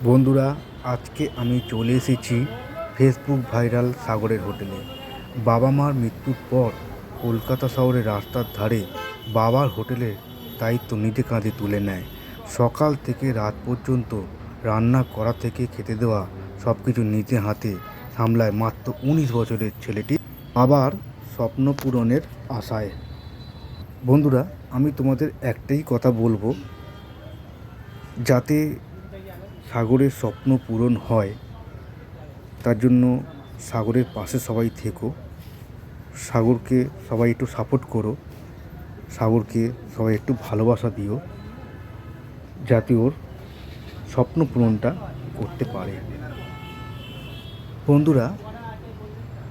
বন্ধুরা, আজকে আমি চলে এসেছি ফেসবুক ভাইরাল সাগরের হোটেলে। বাবা মার মৃত্যুর পর কলকাতা শহরের রাস্তার ধারে বাবার হোটেলের দায়িত্ব নিজে কাঁধে তুলে নেয়। সকাল থেকে রাত পর্যন্ত রান্না করা থেকে খেতে দেওয়া সব কিছু নিজে হাতে সামলায় মাত্র 19 বছরের ছেলেটি বাবার স্বপ্ন পূরণের আশায়। বন্ধুরা, আমি তোমাদের একটাই কথা বলবো, যাতে সাগরের স্বপ্ন পূরণ হয় তার জন্য সাগরের পাশে সবাই থেকো। সাগরকে সবাই একটু সাপোর্ট করো, সাগরকে সবাই একটু ভালোবাসা দিও, যাতে ওর স্বপ্ন পূরণটা করতে পারে। বন্ধুরা,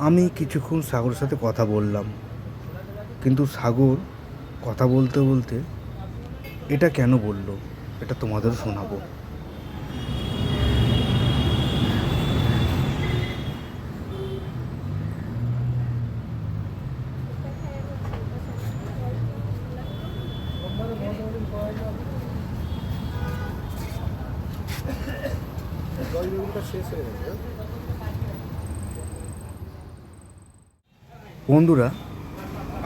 আমি কিছুক্ষণ সাগরের সাথে কথা বললাম, কিন্তু সাগর কথা বলতে বলতে এটা কেন বলল এটা তোমাদেরও শোনাবো। বন্ধুরা,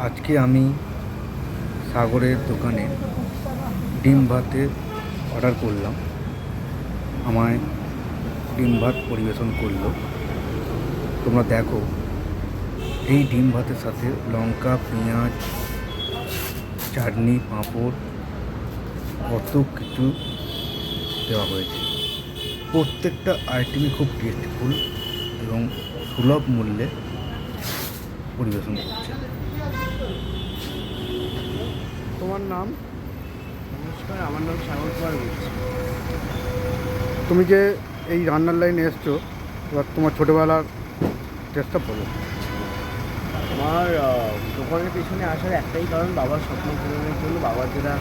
আজকে আমি সাগরের দোকানে ডিম ভাতের অর্ডার করলাম। আমায় ডিম ভাত পরিবেশন করলো। তোমরা দেখো, এই ডিম ভাতের সাথে লঙ্কা, পেঁয়াজ, চাটনি, পাঁপড়, কত কিছু দেওয়া হয়েছে। প্রত্যেকটা আইটেমই খুব টেস্টফুল এবং সুলভ মূল্যে পরিবেশন করছে। তোমার নাম? নমস্কার, আমার নাম সাগর কুমার বলছি। তুমি যে এই রান্নার লাইনে এসছো, এবার তোমার ছোটোবেলার চেষ্টা বলো। আমার দোকানের পেছনে আসার একটাই কারণ, বাবার স্বপ্ন পূরণের জন্য। বাবার যেটা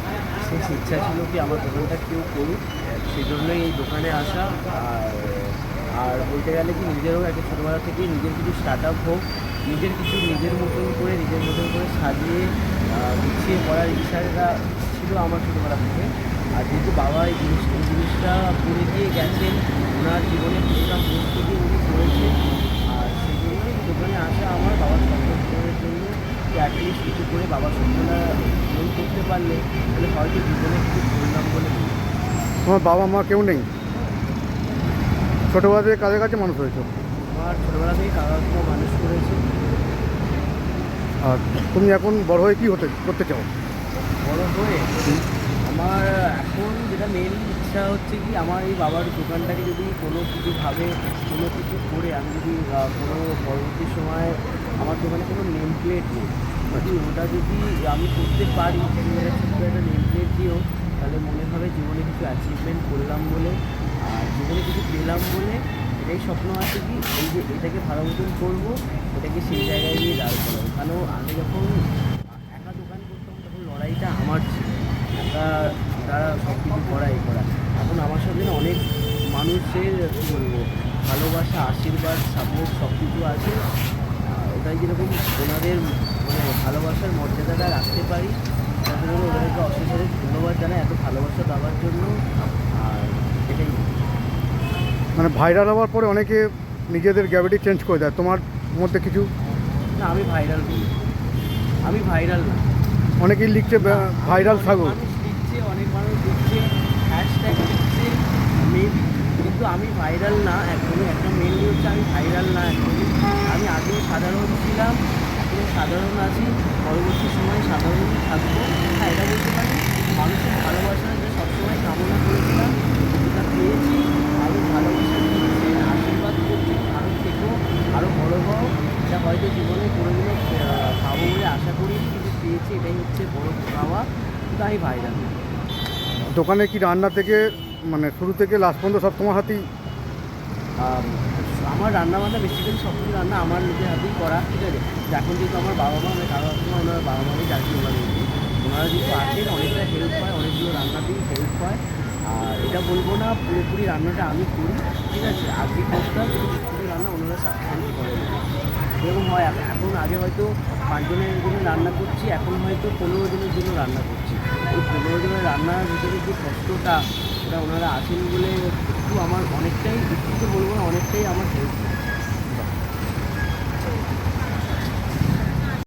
শেষ ইচ্ছা ছিল কি আমার দোকানটা কেউ করুক, সেই জন্যই এই দোকানে আসা। আর বলতে গেলে কি, নিজেরও একটা ছোটোবেলা থেকে নিজের কিছু স্টার্ট আপ হোক, নিজের কিছু নিজের মতন করে সাজিয়ে গুছিয়ে করার ইচ্ছাটা ছিল আমার ছোটোবেলা থেকে। আর যেহেতু বাবা এই জিনিসটা করে দিয়ে গেছেন, ওনার জীবনে পুরোটা মুহূর্ত দিয়ে উনি করেছেন। আর সেই জন্যই দোকানে আসা আমার বাবার স্বপ্ন পূরণের জন্য। অ্যাটলিস্ট কিছু করে বাবার স্বপ্নটা পূরণ করতে পারলে তাহলে হয়তো জীবনে কিছু করলাম বলে মনে হয়। তোমার বাবা মা কেউ নেই? ছোটোবেলা থেকে কাদের কাছে মানুষ হয়েছো? আমার ছোটোবেলা থেকে কাকা মানুষ করেছে। আর তুমি এখন বড় হয়ে কী করতে চাও? বড় হয়ে আমার এখন যেটা মেন ইচ্ছা হচ্ছে কি, আমার এই বাবার দোকানটাকে যদি কোনো কিছুভাবে কোনো কিছু করে আমি যদি কোনো পরবর্তী সময় আমার দোকানে কোনো নেম প্লেট নেই, ওটা যদি আমি করতে পারি, ছোট্ট একটা নেম প্লেট দিয়েও, তাহলে মনে হবে জীবনে কিছু অ্যাচিভমেন্ট করলাম বলে, আর জীবনে কিছু পেলাম বলে। এটাই স্বপ্ন আছে কি, এই যে এটাকে ভালো মতন করবো, এটাকে সেই জায়গায় গিয়ে দাঁড় করাবো। কারণ আমি যখন একা দোকান করতাম তখন লড়াইটা আমার ছিল, একা তারা সব কিছু করা এখন আমার সাথে না অনেক মানুষের কী বলবো ভালোবাসা, আশীর্বাদ, সাপোর্ট সব কিছু আছে। ওটাই যেরকম ওনাদের মানে ভালোবাসার মর্যাদাটা রাখতে পারি, তার জন্য ওদেরকে অশেষ ধন্যবাদ জানাই এত ভালোবাসা দেওয়ার জন্য। আর এটাই মানে ভাইরাল হওয়ার পরে অনেকে নিজেদের গ্র্যাভিটি চেঞ্জ করে দেয়, তোমার মধ্যে কিছু? না, আমি ভাইরাল নই, আমি ভাইরাল না। অনেকেই লিখছে ভাইরাল সাগর, মানুষ লিখছে, অনেক মানুষ লিখছে, হ্যাশট্যাগ লিখছে মেবি, কিন্তু আমি ভাইরাল না একদমই। একটা মেনলি হচ্ছে আমি ভাইরাল না একদমই। আমি আগেও সাধারণ ছিলাম, এখনও সাধারণ আছি, পরবর্তী সময় সাধারণ থাকবো। হ্যাঁ, এটা বলতে পারি মানুষের ভালোবাসা যে সবসময় কামনা করেছিলাম যেটা পেয়েছি। আরও ভালোবাসা দিচ্ছে, আশীর্বাদ করছি, আরও থেকেও, আরও বড় হও, যা হয়তো জীবনে কোনোদিনও পাবো বলে আশা করি, কিন্তু পেয়েছি, এটাই হচ্ছে বড় পাওয়া। কিন্তু আমি ভাইরাল না। দোকানে কি রান্না থেকে মানে শুরু থেকে লাস্ট পর্যন্ত সব তোমার হাতেই? আমার রান্নাবান্না বেসিক্যালি সব কিছু রান্না আমার নিজের হাতেই করা, ঠিক আছে। এখন যেহেতু আমার বাবা মা, মানে কাকা কাকিমা, ওনার বাবা মাই যাচ্ছি, ওনারা যেহেতু আসেন, অনেকটা হেল্প হয়, অনেকগুলো রান্নাতেই হেল্প হয়। আর এটা বলবো না পুরোপুরি রান্নাটা আমি করি, ঠিক আছে। আজকে করতাম কিন্তু পুরোপুরি রান্না ওনারা সাহায্য করে। এরকম হয়, এখন আগে হয়তো 5 জনের জন্য রান্না করছি, এখন হয়তো 15 জনের জন্য রান্না করছি। ওই 15 জনের রান্নার ভিতরে যে কষ্টটা ওটা ওনারা আসেন বলে একটু আমার অনেকটাই, একটু তো বলবো না, অনেক